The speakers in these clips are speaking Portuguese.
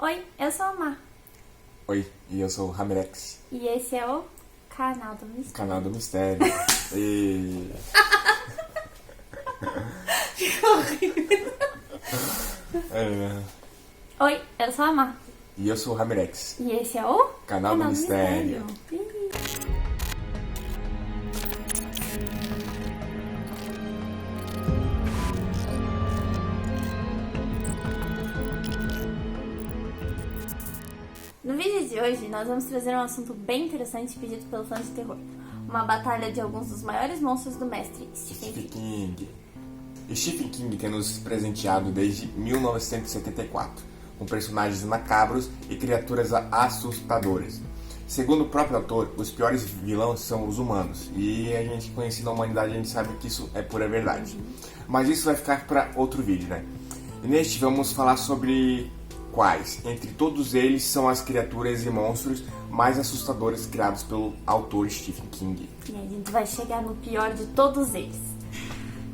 Oi, eu sou a Mar. Oi, e eu sou o Ramirex, E esse é o Canal do Mistério. canal do mistério. E... É, Oi, eu sou a Mar. e eu sou o Ramirex, E esse é o canal do mistério. Ih. No vídeo de hoje, nós vamos trazer um assunto bem interessante pedido pelo fã de terror. Uma batalha de alguns dos maiores monstros do mestre Stephen Stephen King. King. Stephen King tem nos presenteado desde 1974, com personagens macabros e criaturas assustadoras. Segundo o próprio autor, os piores vilões são os humanos, e a gente conhecendo a humanidade, a gente sabe que isso é pura verdade. Mas isso vai ficar para outro vídeo, né? E neste vamos falar sobre quais, entre todos eles, são as criaturas e monstros mais assustadores criados pelo autor Stephen King. E a gente vai chegar no pior de todos eles.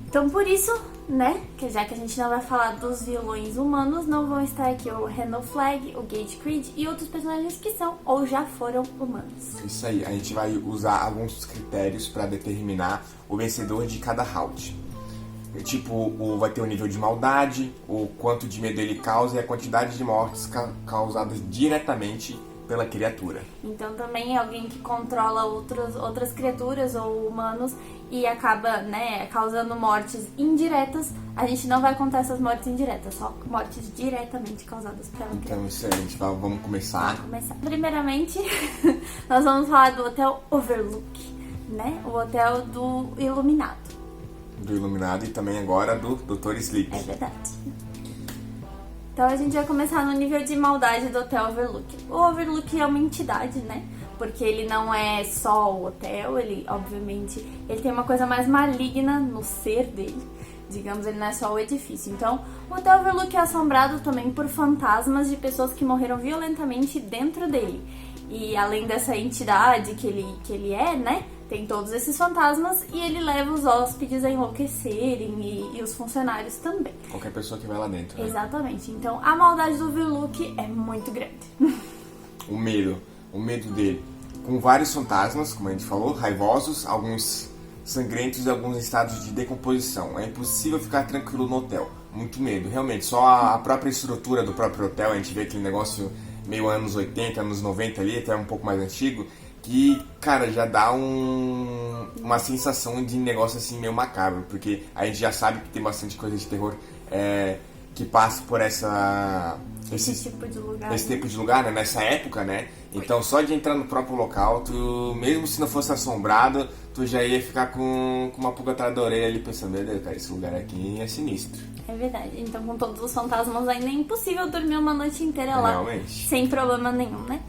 Então, por isso, né, que já que a gente não vai falar dos vilões humanos, não vão estar aqui o Randall Flagg, o Gage Creed e outros personagens que são ou já foram humanos. Isso aí, a gente vai usar alguns critérios para determinar o vencedor de cada round. Tipo, vai ter o nível de maldade, o quanto de medo ele causa e a quantidade de mortes causadas diretamente pela criatura. Então, também alguém que controla outras criaturas ou humanos e acaba, né, causando mortes indiretas, a gente não vai contar essas mortes indiretas, só mortes diretamente causadas pela criatura. Então, isso aí, a gente vamos começar. Primeiramente, nós vamos falar do Hotel Overlook, né? O hotel do Iluminado. Do Iluminado e também agora do Dr. Sleep. É verdade. Então a gente vai começar no nível de maldade do Hotel Overlook. O Overlook é uma entidade, né? Porque ele não é só o hotel, ele, obviamente, ele tem uma coisa mais maligna no ser dele. Digamos, ele não é só o edifício. Então, o Hotel Overlook é assombrado também por fantasmas de pessoas que morreram violentamente dentro dele. E além dessa entidade que ele é, né? Tem todos esses fantasmas e ele leva os hóspedes a enlouquecerem e os funcionários também. Qualquer pessoa que vai lá dentro, né? Exatamente. Então, a maldade do Overlook é muito grande. O medo dele. Com vários fantasmas, como a gente falou, raivosos, alguns sangrentos e alguns em estados de decomposição. É impossível ficar tranquilo no hotel. Muito medo, realmente. Só a própria estrutura do próprio hotel, a gente vê aquele negócio meio anos 80, anos 90 ali, até um pouco mais antigo, que, cara, já dá uma sensação de negócio assim meio macabro, porque a gente já sabe que tem bastante coisa de terror que passa por esse tipo de lugar. Esse tipo de lugar, né? Nessa época, né? Então, só de entrar no próprio local, tu, mesmo se não fosse assombrado, tu já ia ficar com uma pulga atrás da orelha ali pensando, meu Deus, cara, esse lugar aqui é sinistro. É verdade. Então, com todos os fantasmas ainda é impossível dormir uma noite inteira lá. Realmente. Sem problema nenhum, né?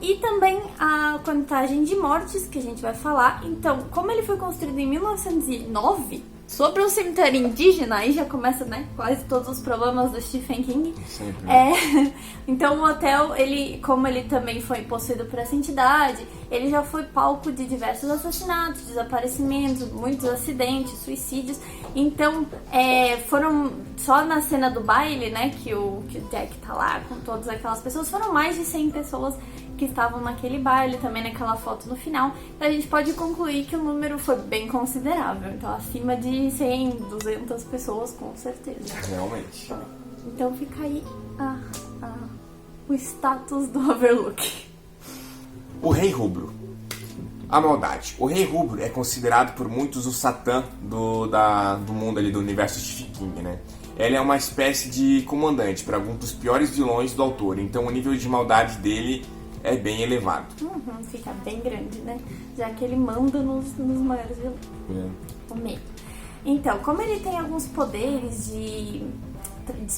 E também a contagem de mortes, que a gente vai falar. Então, como ele foi construído em 1909, sobre um cemitério indígena, aí já começa, né, quase todos os problemas do Stephen King. Sempre, né? Então o hotel, como ele também foi possuído por essa entidade, ele já foi palco de diversos assassinatos, desaparecimentos, muitos acidentes, suicídios. Então, foram só na cena do baile, né, que o Jack tá lá com todas aquelas pessoas, foram mais de 100 pessoas que estavam naquele baile, também naquela foto no final. Então a gente pode concluir que o número foi bem considerável. Então acima de 100, 200 pessoas, com certeza. Realmente. Então fica aí o status do Overlook. O Rei Rubro. A maldade. O Rei Rubro é considerado por muitos o Satã do mundo ali, do universo Stephen King, né? Ele é uma espécie de comandante para alguns dos piores vilões do autor. Então o nível de maldade dele é bem elevado. Fica bem grande, né? Já que ele manda nos maiores vilões. O medo. Então, como ele tem alguns poderes de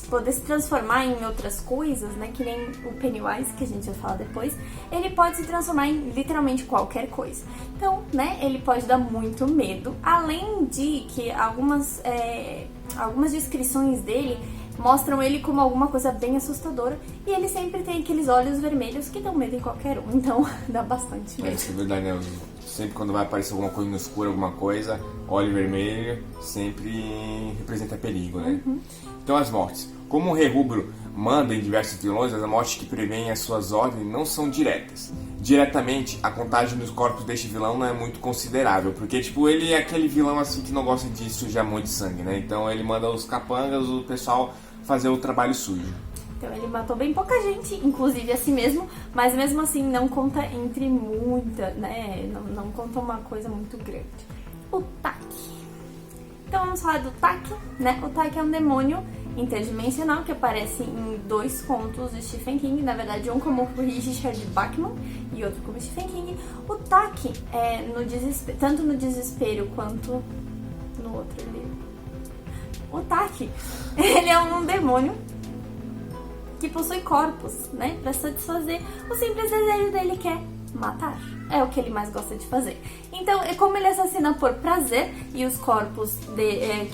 poder se transformar em outras coisas, né? Que nem o Pennywise, que a gente vai falar depois, ele pode se transformar em literalmente qualquer coisa. Então, né? Ele pode dar muito medo. Além de que algumas descrições dele mostram ele como alguma coisa bem assustadora. E ele sempre tem aqueles olhos vermelhos que dão medo em qualquer um. Então, dá bastante medo. Isso é verdade, né? Sempre quando vai aparecer alguma coisa no escuro, alguma coisa, olho vermelho, sempre representa perigo, né? Então as mortes. Como o Rei Rubro manda em diversos vilões, as mortes que prevêem as suas ordens não são diretas. Diretamente, a contagem dos corpos deste vilão não é muito considerável, porque tipo, ele é aquele vilão assim que não gosta de sujar muito de sangue, né? Então ele manda os capangas, o pessoal fazer o trabalho sujo. Então ele matou bem pouca gente, inclusive a si mesmo, mas mesmo assim não conta entre muita, né? Não conta uma coisa muito grande. O Taki. Então vamos falar do Taki, né? O Taki é um demônio interdimensional que aparece em 2 contos de Stephen King, na verdade um como Richard Bachman e outro como Stephen King. O Taki é tanto no desespero quanto no outro livro. O Taki, ele é um demônio que possui corpos, né, para satisfazer o simples desejo dele, que é matar. É o que ele mais gosta de fazer. Então, como ele assassina por prazer e os corpos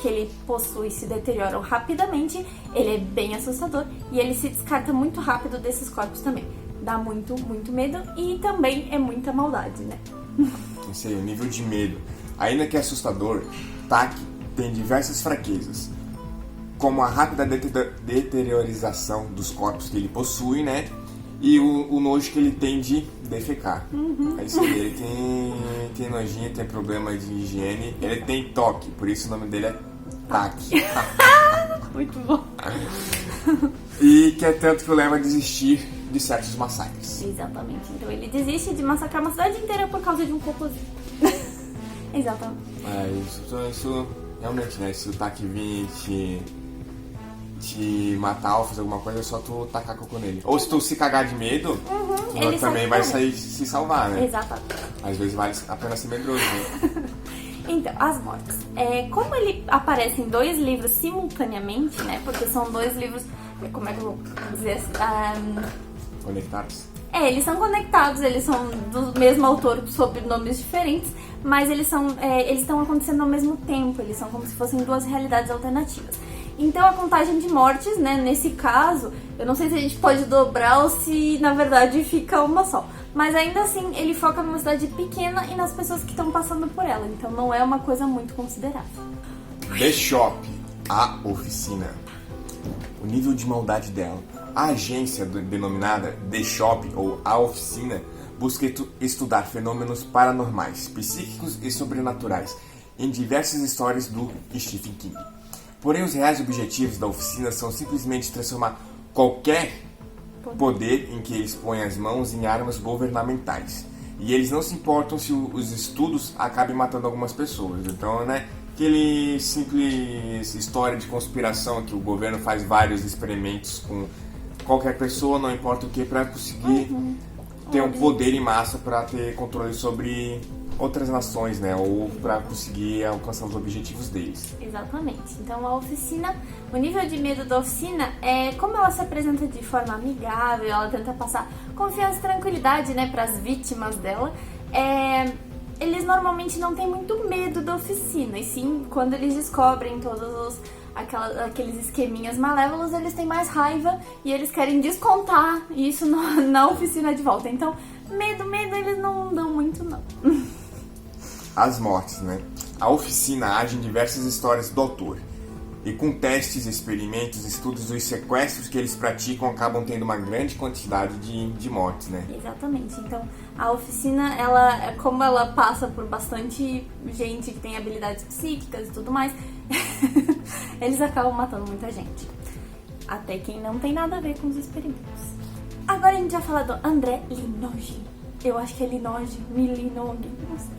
que ele possui se deterioram rapidamente, ele é bem assustador e ele se descarta muito rápido desses corpos também. Dá muito, muito medo e também é muita maldade, né? Isso aí, o nível de medo. Ainda que é assustador, Taki tem diversas fraquezas, como a rápida deteriorização dos corpos que ele possui, né? E o nojo que ele tem de defecar. É isso aí, ele tem nojinho, tem problema de higiene, ele tem toque, por isso o nome dele é Taki. Muito bom. E que é tanto que o leva a desistir de certos massacres. Exatamente, então ele desiste de massacrar uma cidade inteira por causa de um cocôzinho. Exatamente. Isso realmente, né? Se o Taki vir te matar ou fazer alguma coisa, é só tu tacar cocô nele. Ou se tu se cagar de medo, tu também vai sair se salvar, né? Exatamente. Às vezes vale a pena ser medroso, né? Então, as mortes. Como ele aparece em 2 livros simultaneamente, né? Porque são 2 livros, como é que eu vou dizer assim? Conectados? Eles são conectados, eles são do mesmo autor sob nomes diferentes, mas eles estão acontecendo ao mesmo tempo, eles são como se fossem 2 realidades alternativas. Então a contagem de mortes, né, nesse caso, eu não sei se a gente pode dobrar ou se na verdade fica uma só. Mas ainda assim, ele foca numa cidade pequena e nas pessoas que estão passando por ela, então não é uma coisa muito considerável. The Shop, a oficina. O nível de maldade dela. A agência denominada The Shop ou a oficina busca estudar fenômenos paranormais, psíquicos e sobrenaturais em diversas histórias do Stephen King. Porém, os reais objetivos da oficina são simplesmente transformar qualquer poder em que eles põem as mãos em armas governamentais. E eles não se importam se os estudos acabem matando algumas pessoas. Então, né, aquele simples história de conspiração que o governo faz vários experimentos com qualquer pessoa, não importa o que, para conseguir ter um poder em massa para ter controle sobre outras nações, né? Ou para conseguir alcançar os objetivos deles. Exatamente. Então a oficina, o nível de medo da oficina é como ela se apresenta de forma amigável, ela tenta passar confiança e tranquilidade, né, para as vítimas dela. Eles normalmente não têm muito medo da oficina, e sim, quando eles descobrem todos aqueles esqueminhas malévolos, eles têm mais raiva e eles querem descontar isso na oficina de volta. Então, medo eles não dão muito, não. As mortes, né? A oficina age em diversas histórias do autor. E com testes, experimentos, estudos dos sequestros que eles praticam, acabam tendo uma grande quantidade de mortes, né? Exatamente. Então, a oficina, como ela passa por bastante gente que tem habilidades psíquicas e tudo mais, eles acabam matando muita gente. Até quem não tem nada a ver com os experimentos. Agora a gente vai falar do André Linoge. Eu acho que é Linoge, Linoge, não sei.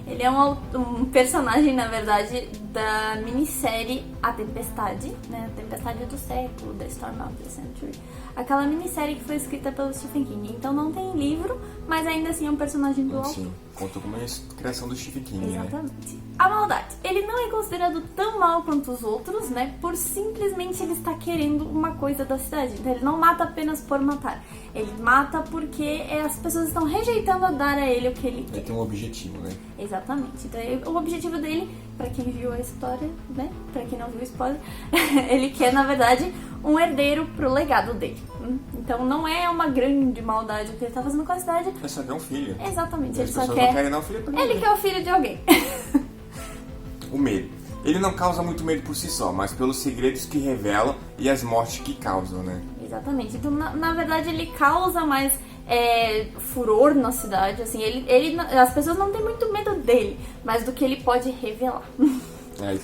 Ele é um personagem, na verdade, da minissérie A Tempestade, né? A Tempestade do Século, The Storm of the Century. Aquela minissérie que foi escrita pelo Stephen King. Então não tem livro, mas ainda assim é um personagem do autor. Sim, conta com uma criação do Stephen King, exatamente. Né? A maldade. Ele não é considerado tão mal quanto os outros, né? Por simplesmente ele estar querendo uma coisa da cidade. Então ele não mata apenas por matar. Ele mata porque as pessoas estão rejeitando a dar a ele o que ele quer. Ele tem um objetivo, né? Exatamente. Então o objetivo dele, pra quem viu a história, né? Pra quem não viu o spoiler, ele quer, na verdade, um herdeiro pro legado dele. Então não é uma grande maldade o que ele tá fazendo com a cidade. Ele só quer um filho. Exatamente. Ele só quer dar um filho pra ele quer o filho de alguém. O medo. Ele não causa muito medo por si só, mas pelos segredos que revelam e as mortes que causam, né? Exatamente. Então, na verdade, ele causa mais furor na cidade. Assim, as pessoas não têm muito medo dele, mas do que ele pode revelar.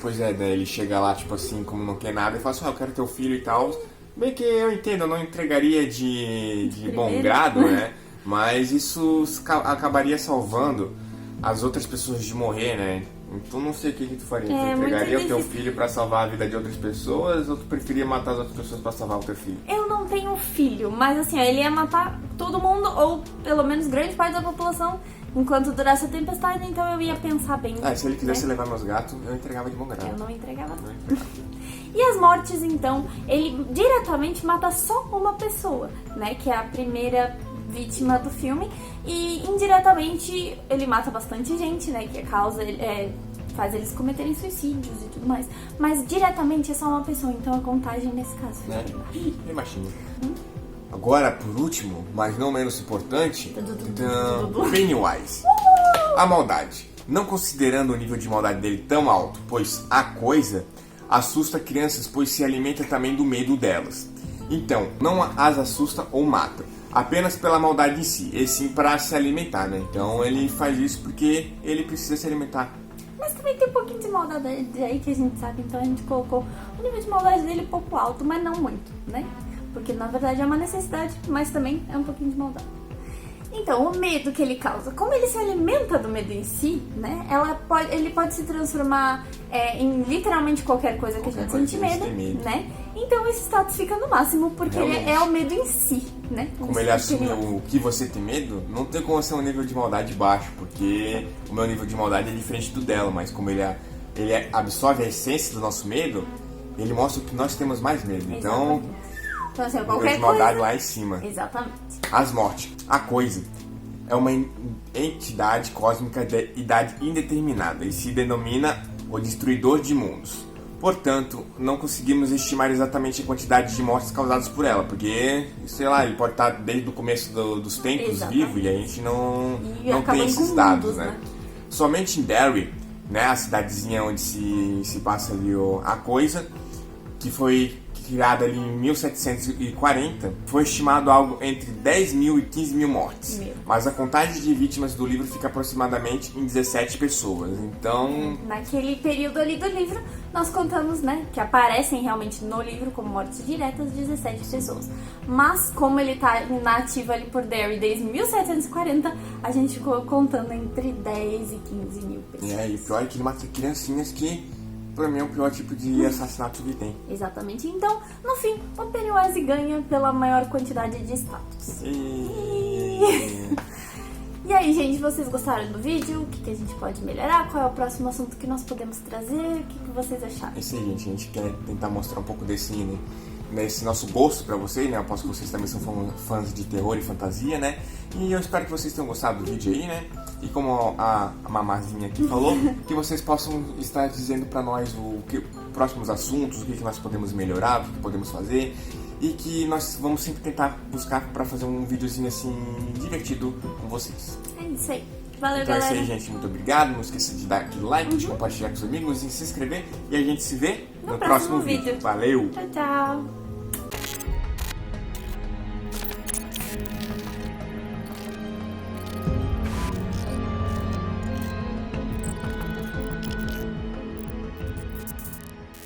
Pois é, né? Ele chega lá, tipo assim, como não quer nada, e fala assim, eu quero teu filho e tal. Bem que eu entendo, eu não entregaria de bom grado, né? Mas isso acabaria salvando as outras pessoas de morrer, né? Então não sei o que tu faria. Tu entregaria o teu filho pra salvar a vida de outras pessoas, ou tu preferia matar as outras pessoas pra salvar o teu filho? Eu não tenho filho, mas assim, ele ia matar todo mundo, ou pelo menos grande parte da população, enquanto durasse a tempestade, então eu ia pensar bem. Se ele quisesse levar meus gatos, eu entregava de bom grado. Eu não entregava nada. E as mortes, então, ele diretamente mata só uma pessoa, né? Que é a primeira vítima do filme. E indiretamente ele mata bastante gente, né? Que faz eles cometerem suicídios e tudo mais. Mas diretamente é só uma pessoa, então a contagem nesse caso fica bem baixa. Imagina. Agora, por último, mas não menos importante, Pennywise. A maldade. Não considerando o nível de maldade dele tão alto, pois a coisa assusta crianças, pois se alimenta também do medo delas. Então, não as assusta ou mata, apenas pela maldade em si, e sim para se alimentar, né? Então ele faz isso porque ele precisa se alimentar. Mas também tem um pouquinho de maldade aí que a gente sabe, então a gente colocou o nível de maldade dele um pouco alto, mas não muito, né? Porque na verdade é uma necessidade, mas também é um pouquinho de maldade. Então, o medo que ele causa, como ele se alimenta do medo em si, né? Ele pode se transformar em literalmente qualquer coisa que a gente sente medo, né? Então esse status fica no máximo, porque ele é o medo em si, né? Como ele assume o que você tem medo, não tem como ser um nível de maldade baixo, porque o meu nível de maldade é diferente do dela, mas como ele absorve a essência do nosso medo, ele mostra o que nós temos mais medo. Então assim, o nível de maldade lá em cima. Exatamente. As mortes. A coisa é uma entidade cósmica de idade indeterminada e se denomina o destruidor de mundos. Portanto, não conseguimos estimar exatamente a quantidade de mortes causadas por ela, porque, sei lá, ele pode estar desde o começo dos tempos vivo e a gente não tem esses dados, né? Somente em Derry, né, a cidadezinha onde se passa ali a coisa, que foi criada ali em 1740, foi estimado algo entre 10 mil e 15 mil mortes. Mas a contagem de vítimas do livro fica aproximadamente em 17 pessoas. Então, naquele período ali do livro, nós contamos, né, que aparecem realmente no livro como mortes diretas 17 pessoas. Mas como ele tá nativo ali por Derry desde 1740, a gente ficou contando entre 10 e 15 mil pessoas. E o pior é que ele mata criancinhas, que pra mim é o pior tipo de assassinato que tem. Exatamente. Então, no fim, o Pennywise ganha pela maior quantidade de status. E aí, gente, vocês gostaram do vídeo? O que a gente pode melhorar? Qual é o próximo assunto que nós podemos trazer? O que vocês acharam? É isso aí, gente. A gente quer tentar mostrar um pouco desse nosso gosto pra vocês, né? Eu aposto que vocês também são fãs de terror e fantasia, né? E eu espero que vocês tenham gostado do vídeo aí, né? E como a mamazinha aqui falou, que vocês possam estar dizendo pra nós próximos assuntos, o que nós podemos melhorar, o que podemos fazer. E que nós vamos sempre tentar buscar pra fazer um videozinho assim divertido com vocês. É isso aí. Valeu, então galera. É isso aí, gente. Muito obrigado. Não esqueça de dar aquele like, de compartilhar com os amigos e se inscrever. E a gente se vê no próximo vídeo. Valeu! Tchau, tchau!